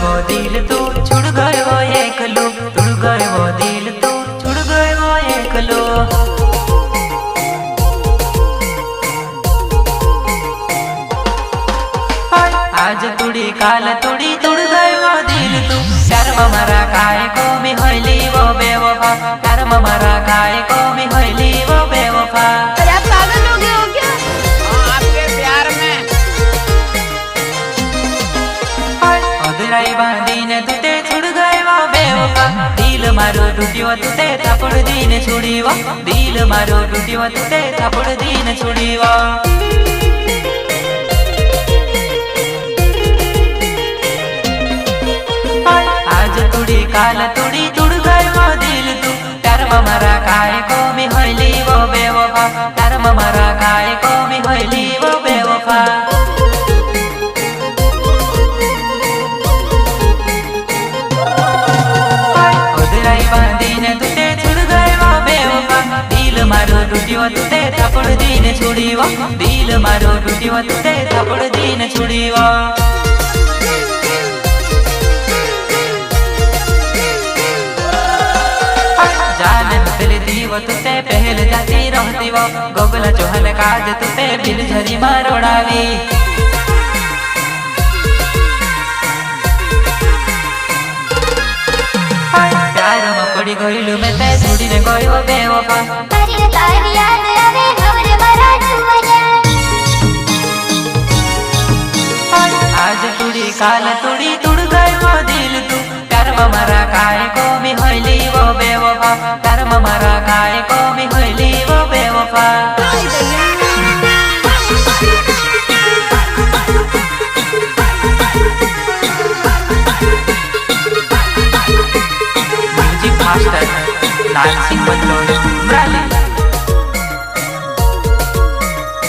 वो दिल तू छुड़ गए वो एकलो, तुड़ गए वो दिल तू छुड़ गए वो एकलो। आज तुड़ी काल तुड़ी तुड़ गए वो दिल तू, प्यार में मारा काय को मी होइली वो बेवफा, प्यार में मारा काय को मी होइली वो बेवफा। अरे आप पागल हो गए हो क्या? आपके प्यार में अधराई बांधीने तुते छुड़ गए वो बेवफा, दिल मारो टूटियो तुते थापड़ दीने छुड़ीवा, दिल मारो टूटियो तुते थापड़ दीने छुड़ीवा। आज तुड़ी काल तुड़ी तुड़ गए वो दिल तू, प्यार में मारा काय को मी होइली वो बेवफा, प्यार में मारा काय को मी होइली वो बेवफा। अधराई बांधीने तुते छुड़ गए वो बेवफा, दिल मारो टूटियो तुते थापड़ दीने छुड़ीवा, दिल मारो टूटियो तुते थापड़ दीने छुड़ीवा। जाने बदल दीव तुते पहल जाती रहती वो, गोगला चोहल काज तुते बिल झरी मारोड़ावी। प्यार में पड़ी गईलू मैं ते छुड़ी ने गयो बेवफा, तारी तारी याद आवे हमरे मरा जुवना। आज तुड़ी काल तुड़ी तुड़ गए वो दिल तू, प्यार में मारा काय को मी होइली वो बेवफा, प्यार में मारा काय को मी होइली वो बेवफा। Music master Nan Singh बदलोर,